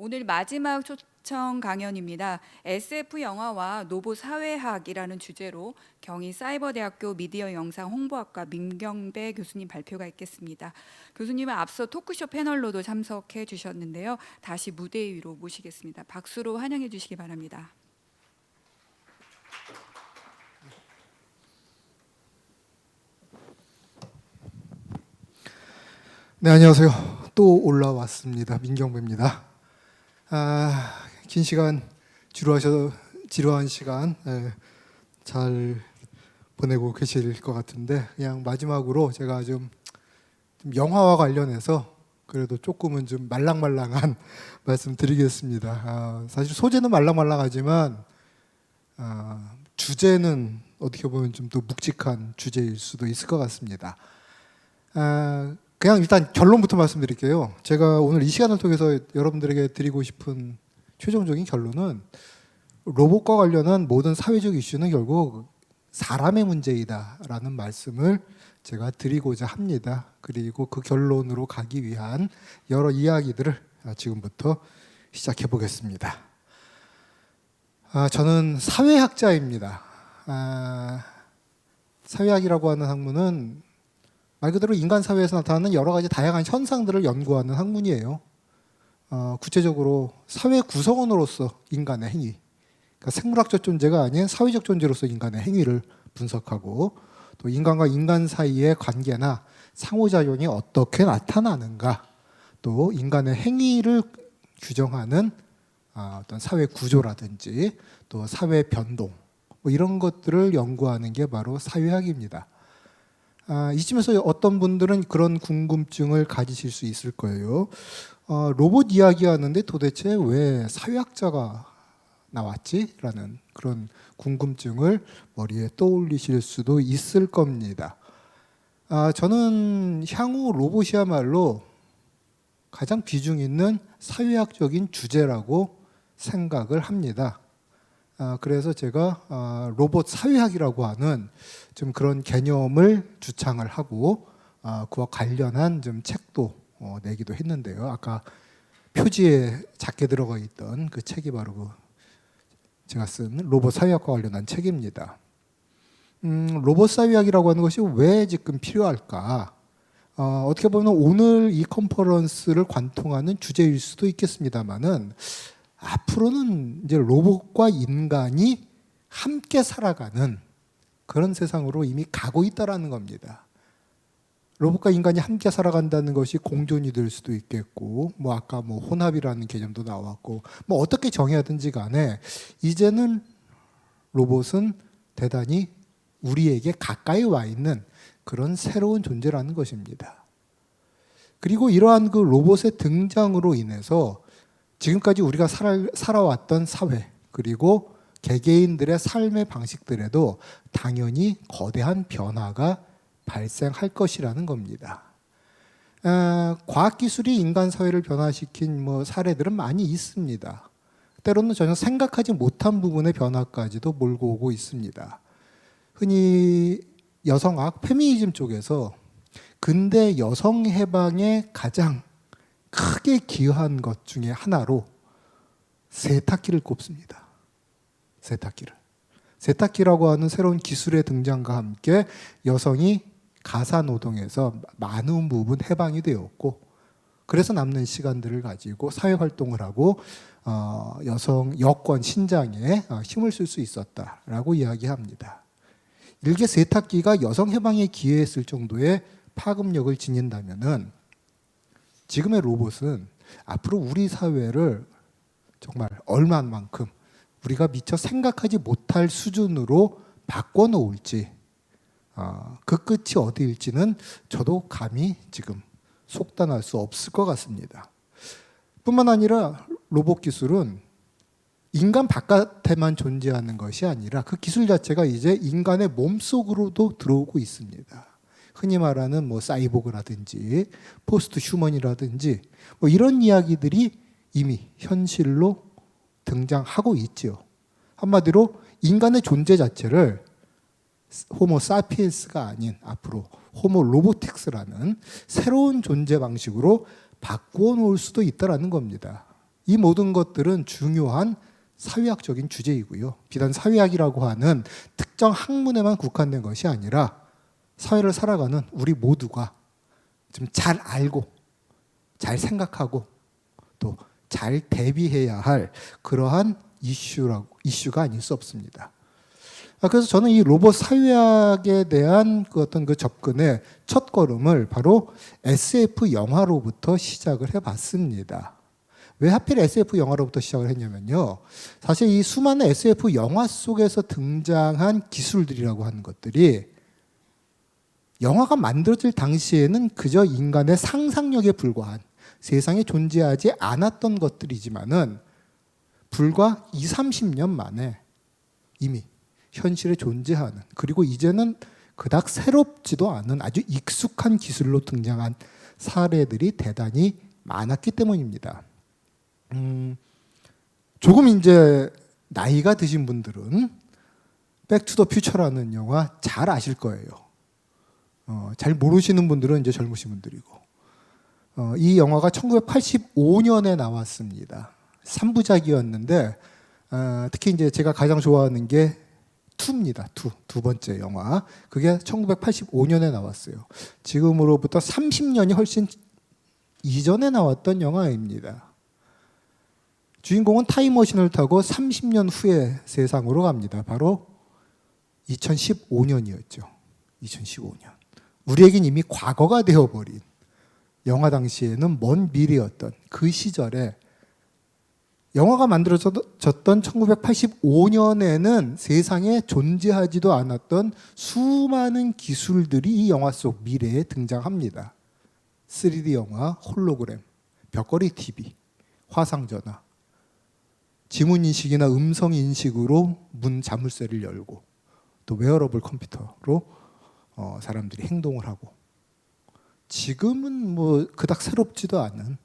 오늘 마지막 초청 강연입니다. SF 영화와 노보 사회학이라는 주제로 경희사이버대학교 미디어 영상 홍보학과 민경배 교수님 발표가 있겠습니다. 교수님은 앞서 토크쇼 패널로도 참석해 주셨는데요. 다시 무대 위로 모시겠습니다. 박수로 환영해 주시기 바랍니다. 네, 안녕하세요. 또 올라왔습니다. 민경배입니다. 긴 시간 지루한 시간 잘 보내고 계실 것 같은데, 그냥 마지막으로 제가 좀 영화와 관련해서 그래도 조금은 좀 말랑말랑한 말씀 드리겠습니다. 사실 소재는 말랑말랑하지만 주제는 어떻게 보면 좀 더 묵직한 주제일 수도 있을 것 같습니다. 그냥 일단 결론부터 말씀드릴게요. 제가 오늘 이 시간을 통해서 여러분들에게 드리고 싶은 최종적인 결론은, 로봇과 관련한 모든 사회적 이슈는 결국 사람의 문제이다라는 말씀을 제가 드리고자 합니다. 그리고 그 결론으로 가기 위한 여러 이야기들을 지금부터 시작해 보겠습니다. 저는 사회학자입니다. 사회학이라고 하는 학문은 말 그대로 인간 사회에서 나타나는 여러 가지 다양한 현상들을 연구하는 학문이에요. 구체적으로 사회 구성원으로서 인간의 행위, 그러니까 생물학적 존재가 아닌 사회적 존재로서 인간의 행위를 분석하고, 또 인간과 인간 사이의 관계나 상호작용이 어떻게 나타나는가, 또 인간의 행위를 규정하는 어떤 사회 구조라든지 또 사회 변동, 뭐 이런 것들을 연구하는 게 바로 사회학입니다. 이쯤에서 어떤 분들은 그런 궁금증을 가지실 수 있을 거예요. 로봇 이야기하는데 도대체 왜 사회학자가 나왔지? 라는 그런 궁금증을 머리에 떠올리실 수도 있을 겁니다. 저는 향후 로봇이야말로 가장 비중 있는 사회학적인 주제라고 생각을 합니다. 그래서 제가 로봇 사회학이라고 하는 좀 그런 개념을 주창을 하고 그와 관련한 좀 책도 내기도 했는데요. 아까 표지에 작게 들어가 있던 그 책이 바로 제가 쓴 로봇 사회학과 관련한 책입니다. 로봇 사회학이라고 하는 것이 왜 지금 필요할까? 어떻게 보면 오늘 이 컨퍼런스를 관통하는 주제일 수도 있겠습니다만은, 앞으로는 이제 로봇과 인간이 함께 살아가는 그런 세상으로 이미 가고 있다라는 겁니다. 로봇과 인간이 함께 살아간다는 것이 공존이 될 수도 있겠고, 뭐 아까 뭐 혼합이라는 개념도 나왔고, 뭐 어떻게 정해야든지 간에 이제는 로봇은 대단히 우리에게 가까이 와 있는 그런 새로운 존재라는 것입니다. 그리고 이러한 그 로봇의 등장으로 인해서 지금까지 우리가 살아왔던 사회, 그리고 개개인들의 삶의 방식들에도 당연히 거대한 변화가 발생할 것이라는 겁니다. 과학기술이 인간 사회를 변화시킨 뭐 사례들은 많이 있습니다. 때로는 전혀 생각하지 못한 부분의 변화까지도 몰고 오고 있습니다. 흔히 여성학, 페미니즘 쪽에서 근대 여성 해방에 가장 크게 기여한 것 중에 하나로 세탁기를 꼽습니다. 세탁기라고 하는 새로운 기술의 등장과 함께 여성이 가사노동에서 많은 부분 해방이 되었고, 그래서 남는 시간들을 가지고 사회활동을 하고 여성 여권 신장에 힘을 쓸 수 있었다라고 이야기합니다. 일개 세탁기가 여성 해방에 기여했을 정도의 파급력을 지닌다면은, 지금의 로봇은 앞으로 우리 사회를 정말 얼마만큼 우리가 미처 생각하지 못할 수준으로 바꿔놓을지, 그 끝이 어디일지는 저도 감히 지금 속단할 수 없을 것 같습니다. 뿐만 아니라 로봇 기술은 인간 바깥에만 존재하는 것이 아니라 그 기술 자체가 이제 인간의 몸속으로도 들어오고 있습니다. 흔히 말하는 뭐 사이보그라든지 포스트 휴먼이라든지 뭐 이런 이야기들이 이미 현실로 등장하고 있지요. 한마디로 인간의 존재 자체를 호모 사피엔스가 아닌 앞으로 호모 로보틱스라는 새로운 존재 방식으로 바꾸어 놓을 수도 있다는 겁니다. 이 모든 것들은 중요한 사회학적인 주제이고요. 비단 사회학이라고 하는 특정 학문에만 국한된 것이 아니라 사회를 살아가는 우리 모두가 좀 잘 알고 잘 생각하고 또 잘 대비해야 할 그러한 이슈가 아닐 수 없습니다. 그래서 저는 이 로봇 사회학에 대한 그 어떤 그 접근의 첫 걸음을 바로 SF 영화로부터 시작을 해봤습니다. 왜 하필 SF 영화로부터 시작을 했냐면요. 사실 이 수많은 SF 영화 속에서 등장한 기술들이라고 하는 것들이 영화가 만들어질 당시에는 그저 인간의 상상력에 불과한 세상에 존재하지 않았던 것들이지만은 불과 20, 30년 만에 이미 현실에 존재하는, 그리고 이제는 그닥 새롭지도 않은 아주 익숙한 기술로 등장한 사례들이 대단히 많았기 때문입니다. 조금 이제 나이가 드신 분들은 백투더퓨처라는 영화 잘 아실 거예요. 잘 모르시는 분들은 이제 젊으신 분들이고, 이 영화가 1985년에 나왔습니다. 3부작이었는데 특히 이제 제가 가장 좋아하는 게 2입니다. 두 번째 영화. 그게 1985년에 나왔어요. 지금으로부터 30년이 훨씬 이전에 나왔던 영화입니다. 주인공은 타임머신을 타고 30년 후의 세상으로 갑니다. 바로 2015년이었죠. 2015년. 우리에겐 이미 과거가 되어버린, 영화 당시에는 먼 미래였던 그 시절에 영화가 만들어졌던 1985년에는 세상에 존재하지도 않았던 수많은 기술들이 이 영화 속 미래에 등장합니다. 3D 영화, 홀로그램, 벽걸이 TV, 화상전화, 지문인식이나 음성인식으로 문 자물쇠를 열고, 또 웨어러블 컴퓨터로 사람들이 행동을 하고, 지금은 뭐 그닥 새롭지도 않은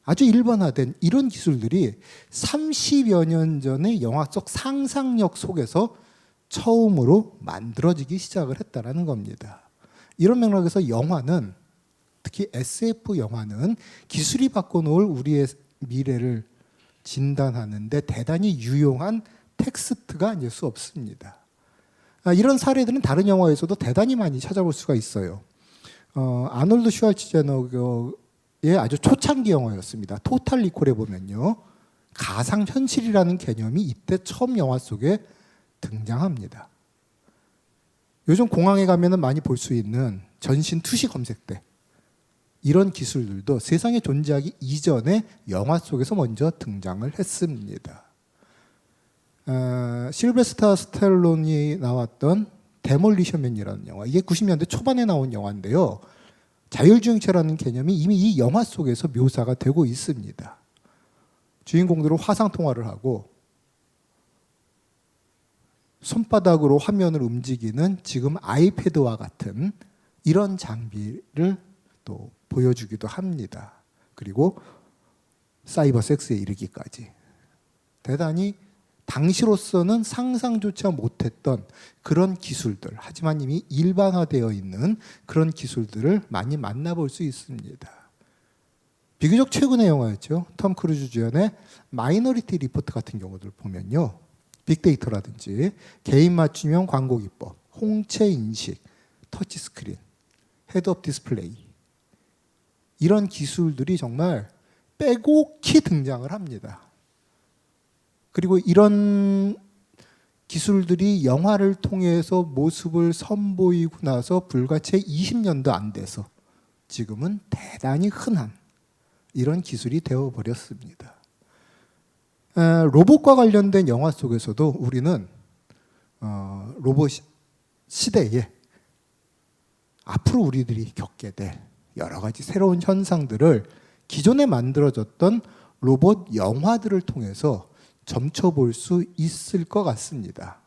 아주 일반화된 이런 기술들이 30여 년 전에 영화 속 상상력 속에서 처음으로 만들어지기 시작을 했다라는 겁니다. 이런 맥락에서 영화는, 특히 SF 영화는 기술이 바꿔놓을 우리의 미래를 진단하는데 대단히 유용한 텍스트가 아닐 수 없습니다. 이런 사례들은 다른 영화에서도 대단히 많이 찾아볼 수가 있어요. 아놀드 슈왈츠제너거의 아주 초창기 영화였습니다. 토탈 리콜에 보면요, 가상현실이라는 개념이 이때 처음 영화 속에 등장합니다. 요즘 공항에 가면 많이 볼 수 있는 전신 투시 검색대, 이런 기술들도 세상에 존재하기 이전에 영화 속에서 먼저 등장을 했습니다. 실베스타 스텔론이 나왔던 데몰리션맨이라는 영화, 이게 90년대 초반에 나온 영화인데요. 자율주행차라는 개념이 이미 이 영화 속에서 묘사가 되고 있습니다. 주인공들은 화상통화를 하고 손바닥으로 화면을 움직이는 지금 아이패드와 같은 이런 장비를 또 보여주기도 합니다. 그리고 사이버 섹스에 이르기까지 대단히 당시로서는 상상조차 못했던 그런 기술들, 하지만 이미 일반화되어 있는 그런 기술들을 많이 만나볼 수 있습니다. 비교적 최근의 영화였죠. 톰 크루즈 주연의 마이너리티 리포트 같은 경우들 보면요, 빅데이터라든지 개인 맞춤형 광고 기법, 홍채 인식, 터치 스크린, 헤드업 디스플레이, 이런 기술들이 정말 빼곡히 등장을 합니다. 그리고 이런 기술들이 영화를 통해서 모습을 선보이고 나서 불과 채 20년도 안 돼서 지금은 대단히 흔한 이런 기술이 되어버렸습니다. 로봇과 관련된 영화 속에서도 우리는 로봇 시대에 앞으로 우리들이 겪게 될 여러 가지 새로운 현상들을 기존에 만들어졌던 로봇 영화들을 통해서 점쳐볼 수 있을 것 같습니다.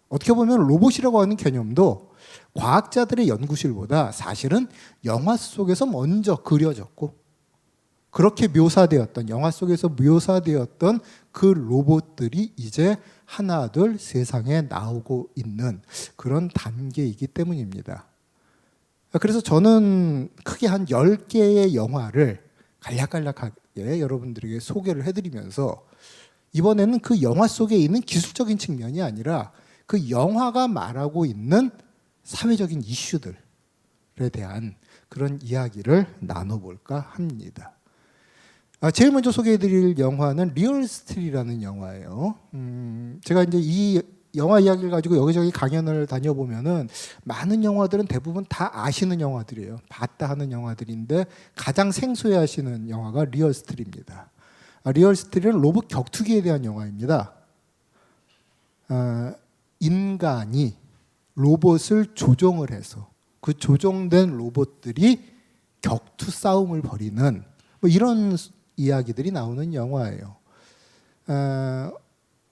어떻게 보면 로봇이라고 하는 개념도 과학자들의 연구실보다 사실은 영화 속에서 먼저 그려졌고, 그렇게 묘사되었던, 영화 속에서 묘사되었던 그 로봇들이 이제 하나둘 세상에 나오고 있는 그런 단계이기 때문입니다. 그래서 저는 크게 한 10개의 영화를 간략간략하게 여러분들에게 소개를 해드리면서 이번에는 그 영화 속에 있는 기술적인 측면이 아니라 그 영화가 말하고 있는 사회적인 이슈들에 대한 그런 이야기를 나눠볼까 합니다. 제일 먼저 소개해드릴 영화는 리얼스틸이라는 영화예요. 제가 이제 이 영화 이야기를 가지고 여기저기 강연을 다녀보면은 많은 영화들은 대부분 다 아시는 영화들이에요. 봤다 하는 영화들인데 가장 생소해하시는 영화가 리얼스틸입니다. 리얼스틸은 로봇 격투기에 대한 영화입니다. 인간이 로봇을 조종을 해서 그 조종된 로봇들이 격투 싸움을 벌이는 뭐 이런 이야기들이 나오는 영화예요.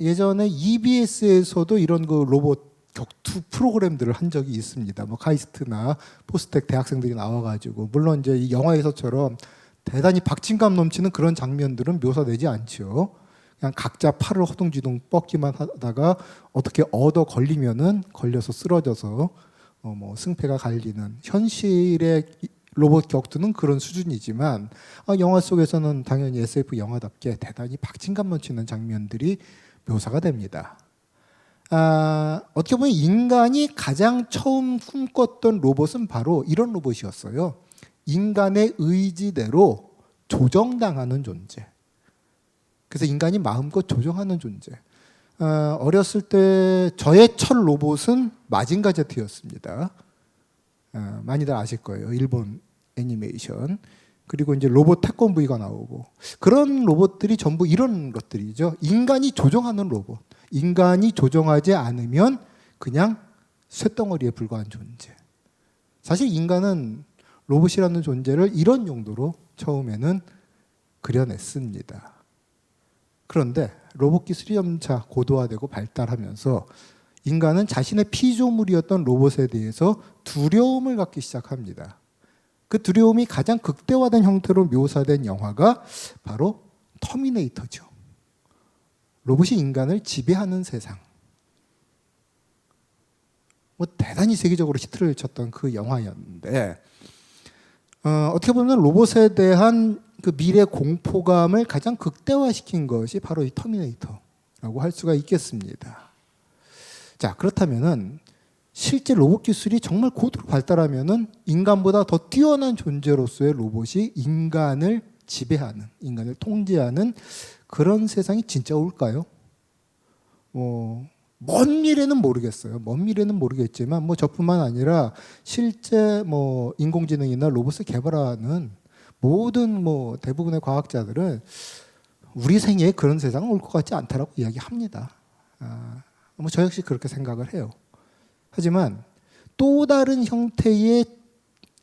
예전에 EBS에서도 이런 그 로봇 격투 프로그램들을 한 적이 있습니다. 뭐 카이스트나 포스텍 대학생들이 나와가지고 물론 이제 이 영화에서처럼 대단히 박진감 넘치는 그런 장면들은 묘사되지 않죠. 그냥 각자 팔을 허둥지둥 뻗기만 하다가 어떻게 얻어 걸리면은 걸려서 쓰러져서 뭐 승패가 갈리는 현실의 로봇 격투는 그런 수준이지만 영화 속에서는 당연히 SF 영화답게 대단히 박진감 넘치는 장면들이 묘사가 됩니다. 어떻게 보면 인간이 가장 처음 꿈꿨던 로봇은 바로 이런 로봇이었어요. 인간의 의지대로 조정당하는 존재. 그래서 인간이 마음껏 조정하는 존재. 어렸을 때 저의 첫 로봇은 마징가 제트였습니다. 많이들 아실 거예요. 일본 애니메이션. 그리고 이제 로봇 태권브이가 나오고 그런 로봇들이 전부 이런 것들이죠. 인간이 조종하는 로봇. 인간이 조종하지 않으면 그냥 쇳덩어리에 불과한 존재. 사실 인간은 로봇이라는 존재를 이런 용도로 처음에는 그려냈습니다. 그런데 로봇 기술이 점차 고도화되고 발달하면서 인간은 자신의 피조물이었던 로봇에 대해서 두려움을 갖기 시작합니다. 그 두려움이 가장 극대화된 형태로 묘사된 영화가 바로 터미네이터죠. 로봇이 인간을 지배하는 세상. 뭐 대단히 세계적으로 히트를 쳤던 그 영화였는데 어떻게 보면 로봇에 대한 그 미래 공포감을 가장 극대화시킨 것이 바로 이 터미네이터라고 할 수가 있겠습니다. 자, 그렇다면은 실제 로봇 기술이 정말 고도로 발달하면은 인간보다 더 뛰어난 존재로서의 로봇이 인간을 지배하는, 인간을 통제하는 그런 세상이 진짜 올까요? 먼 미래는 모르겠어요. 먼 미래는 모르겠지만 뭐 저뿐만 아니라 실제 뭐 인공지능이나 로봇을 개발하는 모든 뭐 대부분의 과학자들은 우리 생애에 그런 세상은 올 것 같지 않다라고 이야기합니다. 뭐 저 역시 그렇게 생각을 해요. 하지만 또 다른 형태의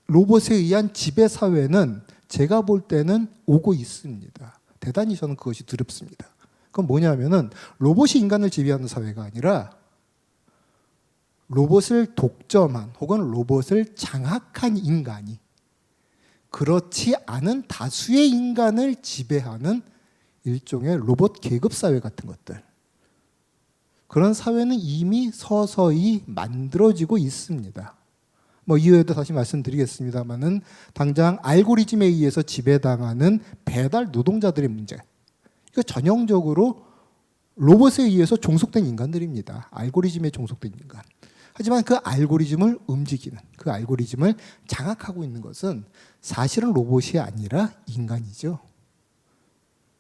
로봇에 의한 지배 사회는 제가 볼 때는 오고 있습니다. 대단히 저는 그것이 두렵습니다. 그건 뭐냐면은 로봇이 인간을 지배하는 사회가 아니라 로봇을 독점한 혹은 로봇을 장악한 인간이 그렇지 않은 다수의 인간을 지배하는 일종의 로봇 계급 사회 같은 것들. 그런 사회는 이미 서서히 만들어지고 있습니다. 뭐 이후에도 다시 말씀드리겠습니다만은 당장 알고리즘에 의해서 지배당하는 배달 노동자들의 문제. 이거 전형적으로 로봇에 의해서 종속된 인간들입니다. 알고리즘에 종속된 인간. 하지만 그 알고리즘을 움직이는, 그 알고리즘을 장악하고 있는 것은 사실은 로봇이 아니라 인간이죠.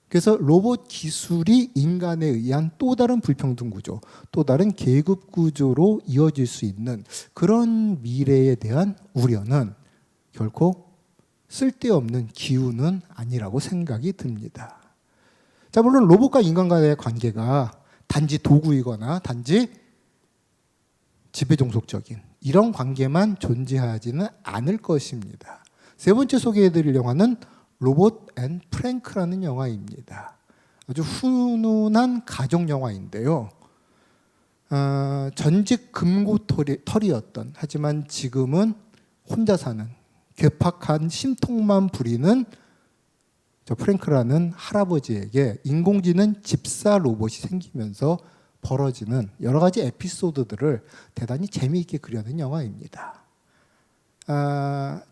그래서 로봇 기술이 인간에 의한 또 다른 불평등 구조, 또 다른 계급 구조로 이어질 수 있는 그런 미래에 대한 우려는 결코 쓸데없는 기우는 아니라고 생각이 듭니다. 자, 물론 로봇과 인간과의 관계가 단지 도구이거나 단지 지배종속적인 이런 관계만 존재하지는 않을 것입니다. 세 번째 소개해드릴 영화는 로봇 앤 프랭크라는 영화입니다. 아주 훈훈한 가족 영화인데요. 전직 금고털이었던 하지만 지금은 혼자 사는 괴팍한 신통만 부리는 저 프랭크라는 할아버지에게 인공지능 집사 로봇이 생기면서 벌어지는 여러 가지 에피소드들을 대단히 재미있게 그려낸 영화입니다.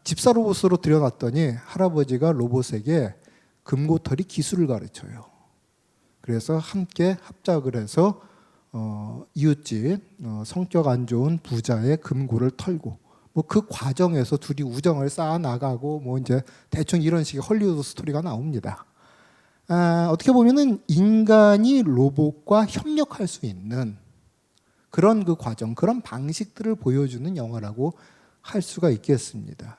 집사 로봇으로 들여놨더니 할아버지가 로봇에게 금고털이 기술을 가르쳐요. 그래서 함께 합작을 해서 이웃집 성격 안 좋은 부자의 금고를 털고 뭐 그 과정에서 둘이 우정을 쌓아 나가고 뭐 이제 대충 이런 식의 헐리우드 스토리가 나옵니다. 어떻게 보면은 인간이 로봇과 협력할 수 있는 그런 그 과정, 그런 방식들을 보여주는 영화라고 할 수가 있겠습니다.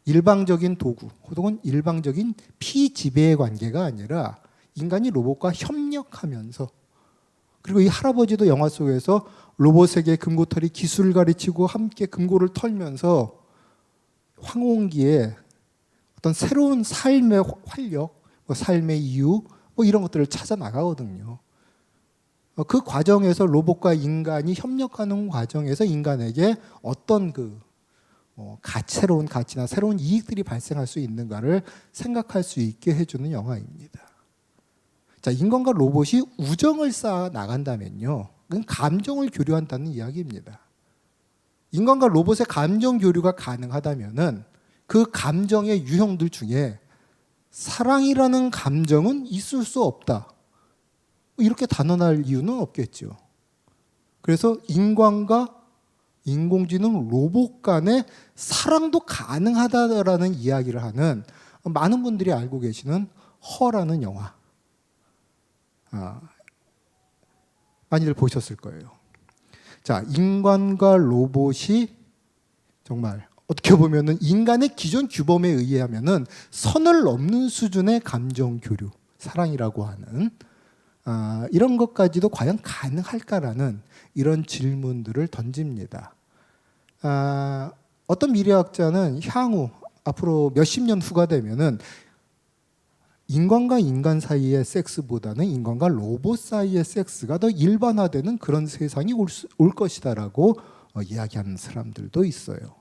일방적인 도구 혹은 일방적인 피지배의 관계가 아니라 인간이 로봇과 협력하면서, 그리고 이 할아버지도 영화 속에서 로봇에게 금고털이 기술을 가르치고 함께 금고를 털면서 황혼기에 어떤 새로운 삶의 활력, 뭐 삶의 이유, 뭐 이런 것들을 찾아 나가거든요. 그 과정에서 로봇과 인간이 협력하는 과정에서 인간에게 어떤 새로운 가치나 새로운 이익들이 발생할 수 있는가를 생각할 수 있게 해주는 영화입니다. 자, 인간과 로봇이 우정을 쌓아 나간다면요, 그건 감정을 교류한다는 이야기입니다. 인간과 로봇의 감정 교류가 가능하다면은 그 감정의 유형들 중에 사랑이라는 감정은 있을 수 없다, 이렇게 단언할 이유는 없겠죠. 그래서 인간과 인공지능 로봇 간의 사랑도 가능하다라는 이야기를 하는, 많은 분들이 알고 계시는 허라는 영화, 많이들 보셨을 거예요. 자, 인간과 로봇이 정말 어떻게 보면은 인간의 기존 규범에 의하면은 선을 넘는 수준의 감정 교류, 사랑이라고 하는 이런 것까지도 과연 가능할까라는 이런 질문들을 던집니다. 어떤 미래학자는 향후 앞으로 몇십 년 후가 되면은 인간과 인간 사이의 섹스보다는 인간과 로봇 사이의 섹스가 더 일반화되는 그런 세상이 올 것이다라고 이야기하는 사람들도 있어요.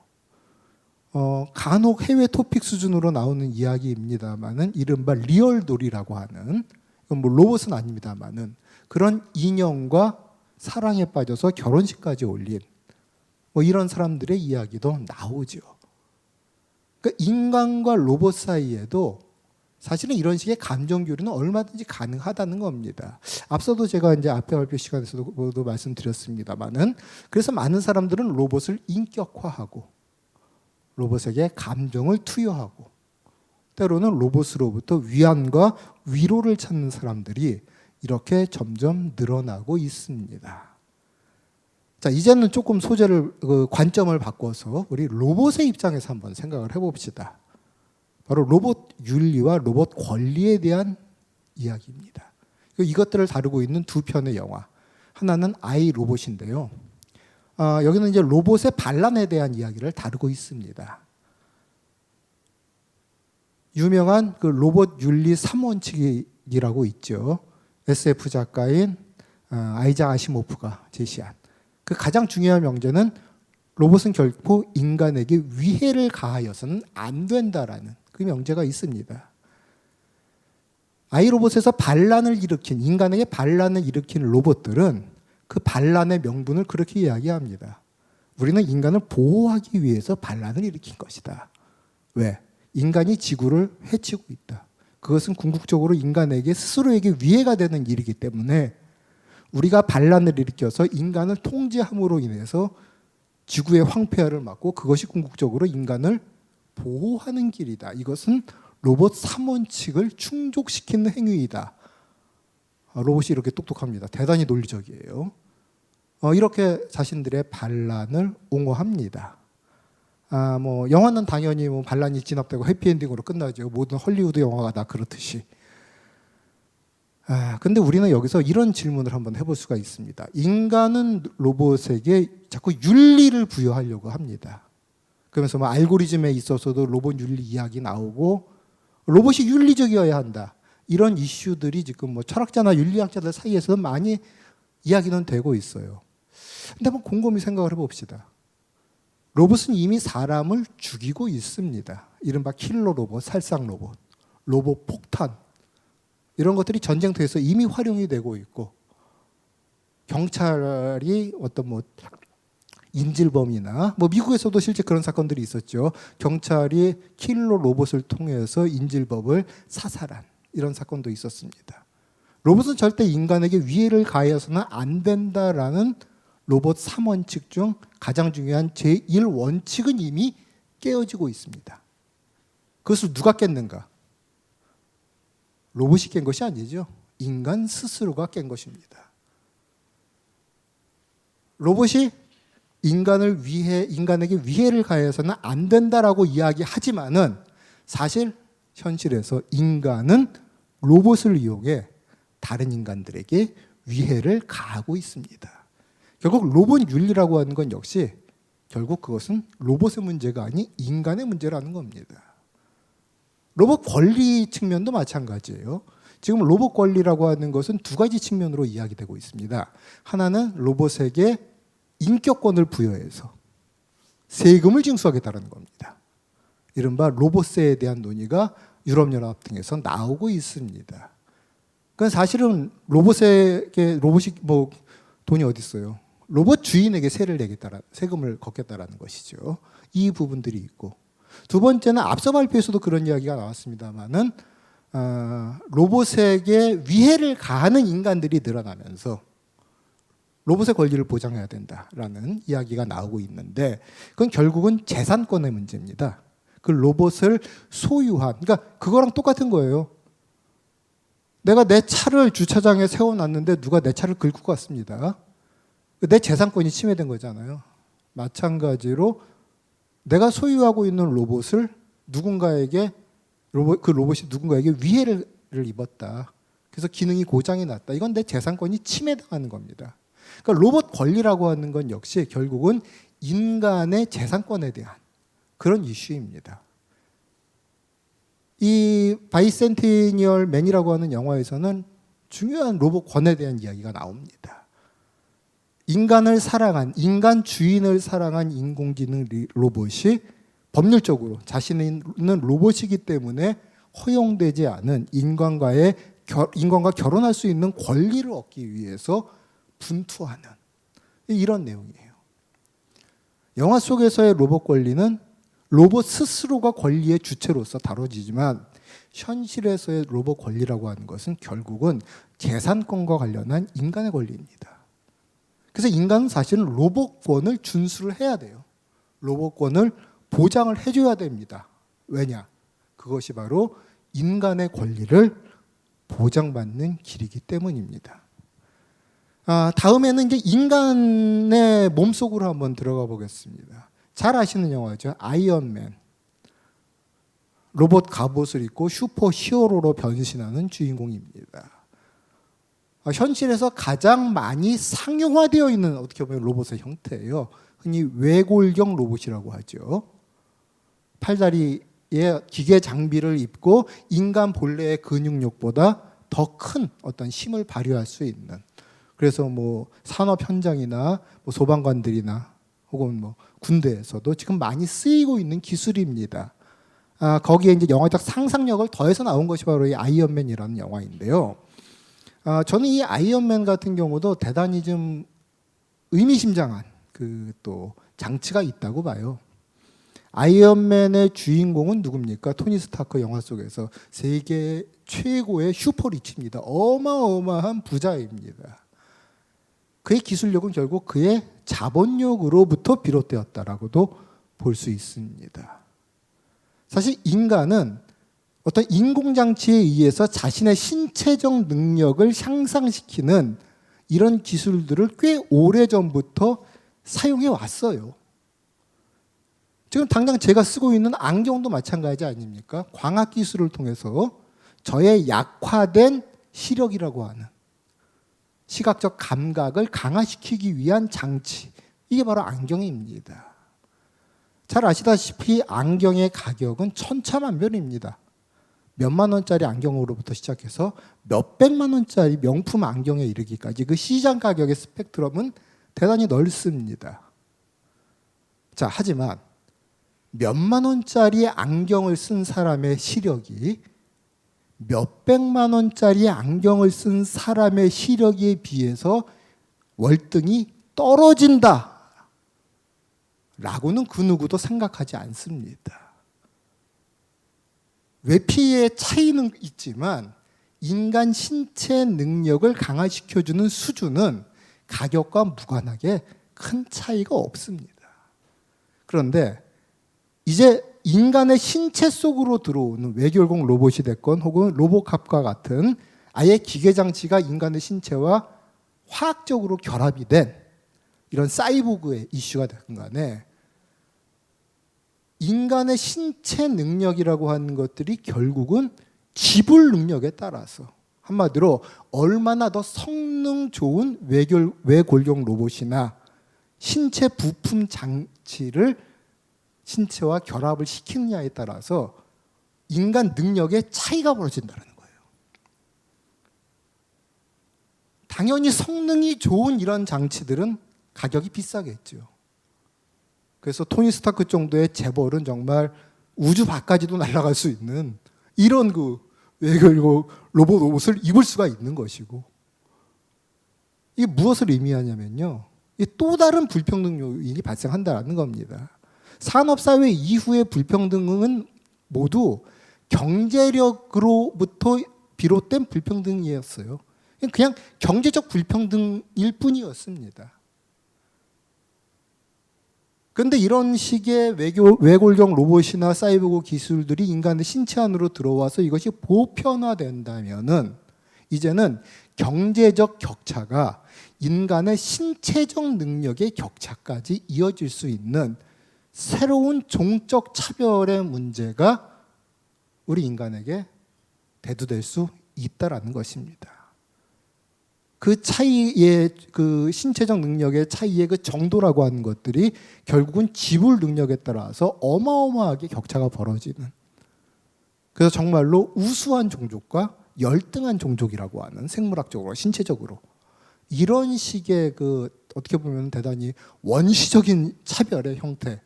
간혹 해외 토픽 수준으로 나오는 이야기입니다만은 이른바 리얼돌이라고 하는, 뭐 로봇은 아닙니다만은 그런 인형과 사랑에 빠져서 결혼식까지 올린 뭐 이런 사람들의 이야기도 나오죠. 그러니까 인간과 로봇 사이에도 사실은 이런 식의 감정 교류는 얼마든지 가능하다는 겁니다. 앞서도 제가 이제 앞에 발표 시간에서도 말씀드렸습니다만은, 그래서 많은 사람들은 로봇을 인격화하고 로봇에게 감정을 투여하고 때로는 로봇으로부터 위안과 위로를 찾는 사람들이 이렇게 점점 늘어나고 있습니다. 자, 이제는 조금 소재를 관점을 바꿔서 우리 로봇의 입장에서 한번 생각을 해봅시다. 바로 로봇 윤리와 로봇 권리에 대한 이야기입니다. 이것들을 다루고 있는 두 편의 영화, 하나는 아이 로봇인데요. 여기는 이제 로봇의 반란에 대한 이야기를 다루고 있습니다. 유명한 그 로봇 윤리 3원칙이라고 있죠. SF 작가인 아이작 아시모프가 제시한 그 가장 중요한 명제는 로봇은 결코 인간에게 위해를 가하여서는 안 된다라는 그 명제가 있습니다. 아이로봇에서 반란을 일으킨, 인간에게 반란을 일으킨 로봇들은 그 반란의 명분을 그렇게 이야기합니다. 우리는 인간을 보호하기 위해서 반란을 일으킨 것이다. 왜? 인간이 지구를 해치고 있다. 그것은 궁극적으로 인간에게 스스로에게 위해가 되는 일이기 때문에 우리가 반란을 일으켜서 인간을 통제함으로 인해서 지구의 황폐화를 막고 그것이 궁극적으로 인간을 보호하는 길이다. 이것은 로봇 3원칙을 충족시키는 행위이다. 로봇이 이렇게 똑똑합니다. 대단히 논리적이에요. 이렇게 자신들의 반란을 옹호합니다. 뭐 영화는 당연히 뭐 반란이 진압되고 해피엔딩으로 끝나죠. 모든 헐리우드 영화가 다 그렇듯이. 근데 우리는 여기서 이런 질문을 한번 해볼 수가 있습니다. 인간은 로봇에게 자꾸 윤리를 부여하려고 합니다. 그러면서 뭐 알고리즘에 있어서도 로봇 윤리 이야기 나오고 로봇이 윤리적이어야 한다. 이런 이슈들이 지금 뭐 철학자나 윤리학자들 사이에서도 많이 이야기는 되고 있어요. 근데 한번 곰곰이 생각을 해봅시다. 로봇은 이미 사람을 죽이고 있습니다. 이른바 킬러 로봇, 살상 로봇, 로봇 폭탄 이런 것들이 전쟁터에서 이미 활용이 되고 있고, 경찰이 어떤 뭐 인질범이나 뭐 미국에서도 실제 그런 사건들이 있었죠. 경찰이 킬러 로봇을 통해서 인질범을 사살한 이런 사건도 있었습니다. 로봇은 절대 인간에게 위해를 가해서는 안 된다라는 로봇 3원칙 중 가장 중요한 제1원칙은 이미 깨어지고 있습니다. 그것을 누가 깼는가? 로봇이 깬 것이 아니죠. 인간 스스로가 깬 것입니다. 로봇이 인간에게 위해를 가해서는 안 된다라고 이야기하지만은 사실 현실에서 인간은 로봇을 이용해 다른 인간들에게 위해를 가하고 있습니다. 결국 로봇 윤리라고 하는 건 역시 결국 그것은 로봇의 문제가 아닌 인간의 문제라는 겁니다. 로봇 권리 측면도 마찬가지예요. 지금 로봇 권리라고 하는 것은 두 가지 측면으로 이야기되고 있습니다. 하나는 로봇에게 인격권을 부여해서 세금을 징수하겠다는 겁니다. 이른바 로봇세에 대한 논의가 유럽연합 등에서 나오고 있습니다. 그건 사실은 로봇이 뭐 돈이 어디 있어요? 로봇 주인에게 세금을 걷겠다라는 것이죠. 이 부분들이 있고, 두 번째는 앞서 발표에서도 그런 이야기가 나왔습니다만은 로봇에게 위해를 가하는 인간들이 늘어나면서 로봇의 권리를 보장해야 된다라는 이야기가 나오고 있는데, 그건 결국은 재산권의 문제입니다. 그 로봇을 소유한, 그러니까 그거랑 똑같은 거예요. 내가 내 차를 주차장에 세워놨는데 누가 내 차를 긁고 갔습니다. 내 재산권이 침해된 거잖아요. 마찬가지로 내가 소유하고 있는 로봇을 그 로봇이 누군가에게 위해를 입었다. 그래서 기능이 고장이 났다. 이건 내 재산권이 침해당하는 겁니다. 그러니까 로봇 권리라고 하는 건 역시 결국은 인간의 재산권에 대한 그런 이슈입니다. 이 바이센티니얼 맨이라고 하는 영화에서는 중요한 로봇 권에 대한 이야기가 나옵니다. 인간 주인을 사랑한 인공지능 로봇이 법률적으로 자신은 로봇이기 때문에 허용되지 않은 인간과 결혼할 수 있는 권리를 얻기 위해서 분투하는 이런 내용이에요. 영화 속에서의 로봇 권리는 로봇 스스로가 권리의 주체로서 다뤄지지만 현실에서의 로봇 권리라고 하는 것은 결국은 재산권과 관련한 인간의 권리입니다. 그래서 인간은 사실은 로봇권을 준수를 해야 돼요. 로봇권을 보장을 해줘야 됩니다. 왜냐? 그것이 바로 인간의 권리를 보장받는 길이기 때문입니다. 다음에는 이제 인간의 몸속으로 한번 들어가 보겠습니다. 잘 아시는 영화죠. 아이언맨. 로봇 갑옷을 입고 슈퍼 히어로로 변신하는 주인공입니다. 현실에서 가장 많이 상용화되어 있는 어떻게 보면 로봇의 형태예요. 흔히 외골경 로봇이라고 하죠. 팔다리에 기계 장비를 입고 인간 본래의 근육력보다 더 큰 어떤 힘을 발휘할 수 있는, 그래서 뭐 산업 현장이나 뭐 소방관들이나 혹은 뭐 군대에서도 지금 많이 쓰이고 있는 기술입니다. 거기에 이제 영화적 상상력을 더해서 나온 것이 바로 이 아이언맨이라는 영화인데요. 저는 이 아이언맨 같은 경우도 대단히 좀 의미심장한 그 또 장치가 있다고 봐요. 아이언맨의 주인공은 누굽니까? 토니 스타크 영화 속에서 세계 최고의 슈퍼리치입니다. 어마어마한 부자입니다. 그의 기술력은 결국 그의 자본력으로부터 비롯되었다라고도 볼 수 있습니다. 사실 인간은 어떤 인공장치에 의해서 자신의 신체적 능력을 향상시키는 이런 기술들을 꽤 오래전부터 사용해 왔어요. 지금 당장 제가 쓰고 있는 안경도 마찬가지 아닙니까? 광학 기술을 통해서 저의 약화된 시력이라고 하는 시각적 감각을 강화시키기 위한 장치, 이게 바로 안경입니다. 잘 아시다시피 안경의 가격은 천차만별입니다. 몇만 원짜리 안경으로부터 시작해서 몇백만 원짜리 명품 안경에 이르기까지 그 시장 가격의 스펙트럼은 대단히 넓습니다. 자, 하지만 몇만 원짜리 안경을 쓴 사람의 시력이 몇백만 원짜리 안경을 쓴 사람의 시력에 비해서 월등히 떨어진다 라고는 그 누구도 생각하지 않습니다. 외피의 차이는 있지만 인간 신체 능력을 강화시켜주는 수준은 가격과 무관하게 큰 차이가 없습니다. 그런데 이제 인간의 신체 속으로 들어오는 외계월공 로봇이 됐건 혹은 로보캅과 같은 아예 기계장치가 인간의 신체와 화학적으로 결합이 된 이런 사이보그의 이슈가 됐건 간에 인간의 신체 능력이라고 하는 것들이 결국은 지불 능력에 따라서 한마디로 얼마나 더 성능 좋은 외골경 로봇이나 신체 부품 장치를 신체와 결합을 시키느냐에 따라서 인간 능력의 차이가 벌어진다는 거예요. 당연히 성능이 좋은 이런 장치들은 가격이 비싸겠죠. 그래서 토니 스타크 정도의 재벌은 정말 우주 밖까지도 날아갈 수 있는 이런 그 외골 로봇 옷을 입을 수가 있는 것이고, 이게 무엇을 의미하냐면요, 또 다른 불평등 요인이 발생한다는 겁니다. 산업사회 이후의 불평등은 모두 경제력으로부터 비롯된 불평등이었어요. 그냥 경제적 불평등일 뿐이었습니다. 그런데 이런 식의 외골경 로봇이나 사이보그 기술들이 인간의 신체 안으로 들어와서 이것이 보편화된다면은 이제는 경제적 격차가 인간의 신체적 능력의 격차까지 이어질 수 있는 새로운 종적 차별의 문제가 우리 인간에게 대두될 수 있다라는 것입니다. 그 차이의 그 신체적 능력의 차이의 그 정도라고 하는 것들이 결국은 지불 능력에 따라서 어마어마하게 격차가 벌어지는, 그래서 정말로 우수한 종족과 열등한 종족이라고 하는, 생물학적으로 신체적으로 이런 식의 그 어떻게 보면 대단히 원시적인 차별의 형태,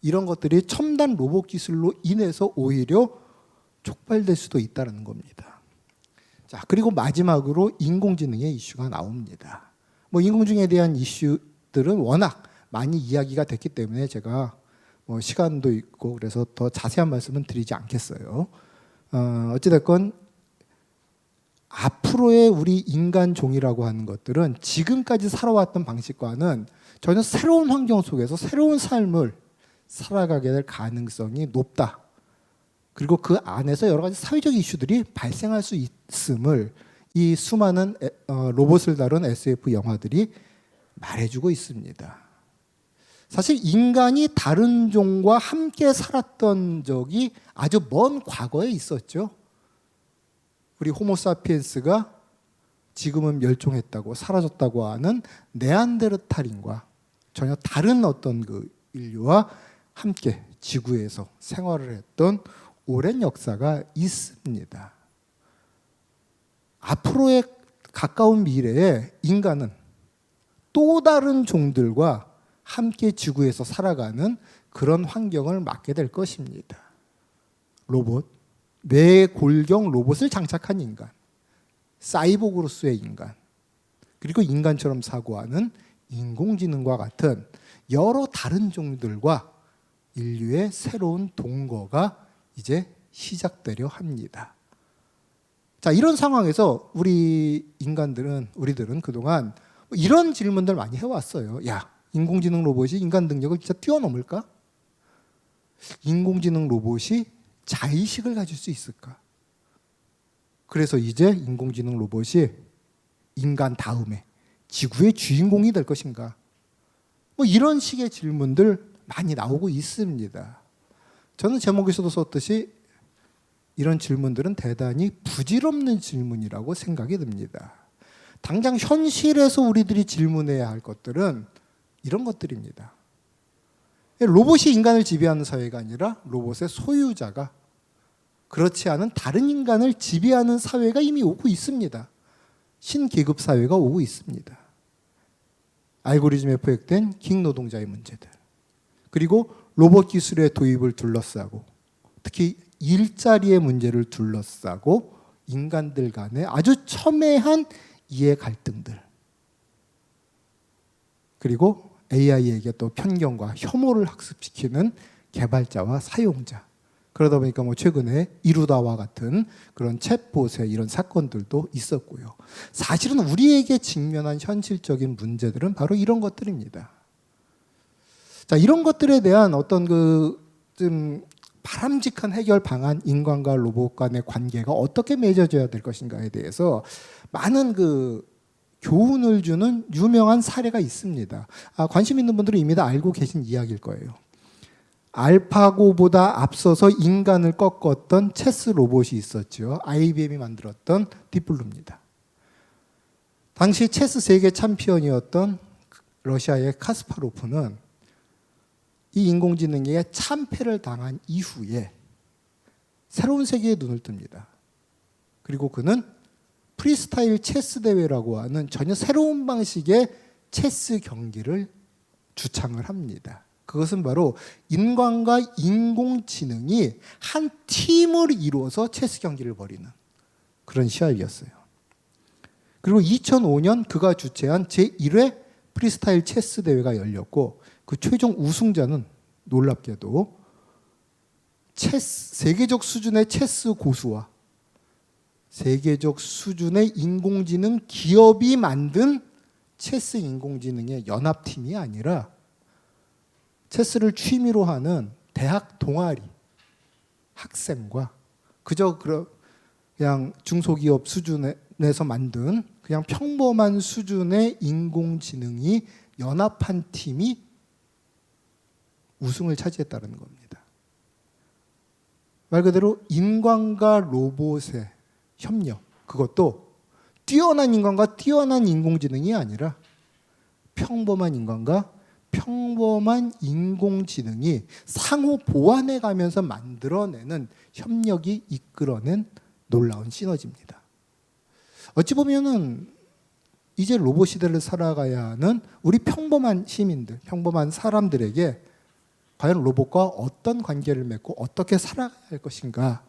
이런 것들이 첨단 로봇 기술로 인해서 오히려 촉발될 수도 있다는 겁니다. 자, 그리고 마지막으로 인공지능의 이슈가 나옵니다. 뭐 인공지능에 대한 이슈들은 워낙 많이 이야기가 됐기 때문에 제가 뭐 시간도 있고 그래서 더 자세한 말씀은 드리지 않겠어요. 어찌됐건 앞으로의 우리 인간 종이라고 하는 것들은 지금까지 살아왔던 방식과는 전혀 새로운 환경 속에서 새로운 삶을 살아가게 될 가능성이 높다. 그리고 그 안에서 여러 가지 사회적 이슈들이 발생할 수 있음을 이 수많은 로봇을 다룬 SF 영화들이 말해주고 있습니다. 사실 인간이 다른 종과 함께 살았던 적이 아주 먼 과거에 있었죠. 우리 호모사피엔스가 지금은 멸종했다고 사라졌다고 하는 네안데르탈인과 전혀 다른 어떤 그 인류와 함께 지구에서 생활을 했던 오랜 역사가 있습니다. 앞으로의 가까운 미래에 인간은 또 다른 종들과 함께 지구에서 살아가는 그런 환경을 맞게 될 것입니다. 로봇, 뇌골경 로봇을 장착한 인간, 사이보그로서의 인간, 그리고 인간처럼 사고하는 인공지능과 같은 여러 다른 종들과 인류의 새로운 동거가 이제 시작되려 합니다. 자, 이런 상황에서 우리들은 그동안 이런 질문들 많이 해왔어요. 야, 인공지능 로봇이 인간 능력을 진짜 뛰어넘을까? 인공지능 로봇이 자의식을 가질 수 있을까? 그래서 이제 인공지능 로봇이 인간 다음에 지구의 주인공이 될 것인가? 뭐 이런 식의 질문들 많이 나오고 있습니다. 저는 제목에서도 썼듯이 이런 질문들은 대단히 부질없는 질문이라고 생각이 듭니다. 당장 현실에서 우리들이 질문해야 할 것들은 이런 것들입니다. 로봇이 인간을 지배하는 사회가 아니라 로봇의 소유자가, 그렇지 않은 다른 인간을 지배하는 사회가 이미 오고 있습니다. 신계급 사회가 오고 있습니다. 알고리즘에 포획된 킹노동자의 문제들, 그리고 로봇 기술의 도입을 둘러싸고 특히 일자리의 문제를 둘러싸고 인간들 간의 아주 첨예한 이해 갈등들, 그리고 AI에게 또 편견과 혐오를 학습시키는 개발자와 사용자, 그러다 보니까 뭐 최근에 이루다와 같은 그런 챗봇의 이런 사건들도 있었고요. 사실은 우리에게 직면한 현실적인 문제들은 바로 이런 것들입니다. 자, 이런 것들에 대한 어떤 좀 바람직한 해결 방안, 인간과 로봇 간의 관계가 어떻게 맺어져야 될 것인가에 대해서 많은 교훈을 주는 유명한 사례가 있습니다. 관심 있는 분들은 이미 다 알고 계신 이야기일 거예요. 알파고보다 앞서서 인간을 꺾었던 체스 로봇이 있었죠. IBM이 만들었던 딥블루입니다. 당시 체스 세계 챔피언이었던 러시아의 카스파로프는 이 인공지능에 참패를 당한 이후에 새로운 세계에 눈을 뜹니다. 그리고 그는 프리스타일 체스 대회라고 하는 전혀 새로운 방식의 체스 경기를 주창을 합니다. 그것은 바로 인간과 인공지능이 한 팀을 이루어서 체스 경기를 벌이는 그런 시합이었어요. 그리고 2005년 그가 주최한 제1회 프리스타일 체스 대회가 열렸고 그 최종 우승자는 놀랍게도 세계적 수준의 체스 고수와 세계적 수준의 인공지능 기업이 만든 체스 인공지능의 연합팀이 아니라 체스를 취미로 하는 대학 동아리 학생과 그저 그냥 중소기업 수준에서 만든 그냥 평범한 수준의 인공지능이 연합한 팀이 우승을 차지했다는 겁니다. 말 그대로 인간과 로봇의 협력, 그것도 뛰어난 인간과 뛰어난 인공지능이 아니라 평범한 인간과 평범한 인공지능이 상호 보완해 가면서 만들어내는 협력이 이끌어낸 놀라운 시너지입니다. 어찌 보면은 이제 로봇 시대를 살아가야 하는 우리 평범한 시민들, 평범한 사람들에게 과연 로봇과 어떤 관계를 맺고 어떻게 살아가야 할 것인가,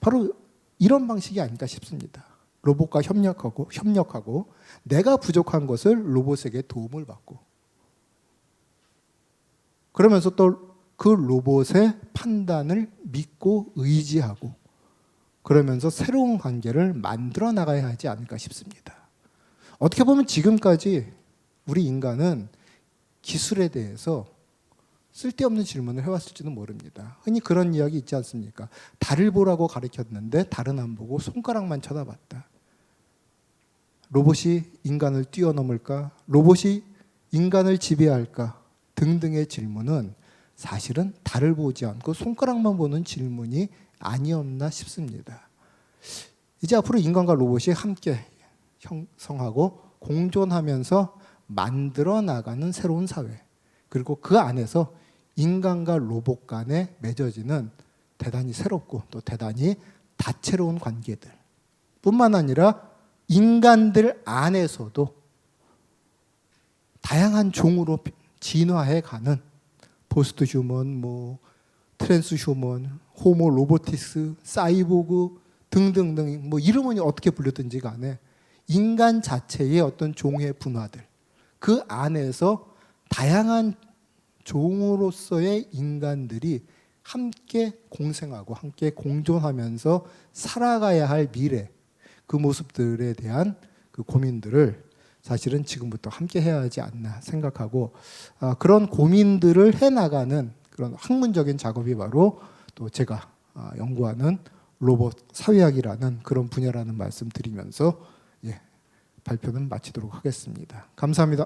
바로 이런 방식이 아닐까 싶습니다. 로봇과 협력하고 내가 부족한 것을 로봇에게 도움을 받고 그러면서 또 그 로봇의 판단을 믿고 의지하고 그러면서 새로운 관계를 만들어 나가야 하지 않을까 싶습니다. 어떻게 보면 지금까지 우리 인간은 기술에 대해서 쓸데없는 질문을 해왔을지도 모릅니다. 흔히 그런 이야기 있지 않습니까? 달을 보라고 가르쳤는데 달은 안 보고 손가락만 쳐다봤다. 로봇이 인간을 뛰어넘을까? 로봇이 인간을 지배할까? 등등의 질문은 사실은 달을 보지 않고 손가락만 보는 질문이 아니었나 싶습니다. 이제 앞으로 인간과 로봇이 함께 형성하고 공존하면서 만들어 나가는 새로운 사회, 그리고 그 안에서 인간과 로봇 간에 맺어지는 대단히 새롭고 또 대단히 다채로운 관계들 뿐만 아니라 인간들 안에서도 다양한 종으로 진화해 가는 포스트 휴먼, 트랜스 휴먼, 호모 로보틱스, 사이보그 등등등 이름은 어떻게 불렸든지 간에 인간 자체의 어떤 종의 분화들, 그 안에서 다양한 종으로서의 인간들이 함께 공생하고 함께 공존하면서 살아가야 할 미래, 그 모습들에 대한 그 고민들을 사실은 지금부터 함께 해야 하지 않나 생각하고, 그런 고민들을 해나가는 그런 학문적인 작업이 바로 또 제가 연구하는 로봇 사회학이라는 그런 분야라는 말씀 드리면서 발표는 마치도록 하겠습니다. 감사합니다.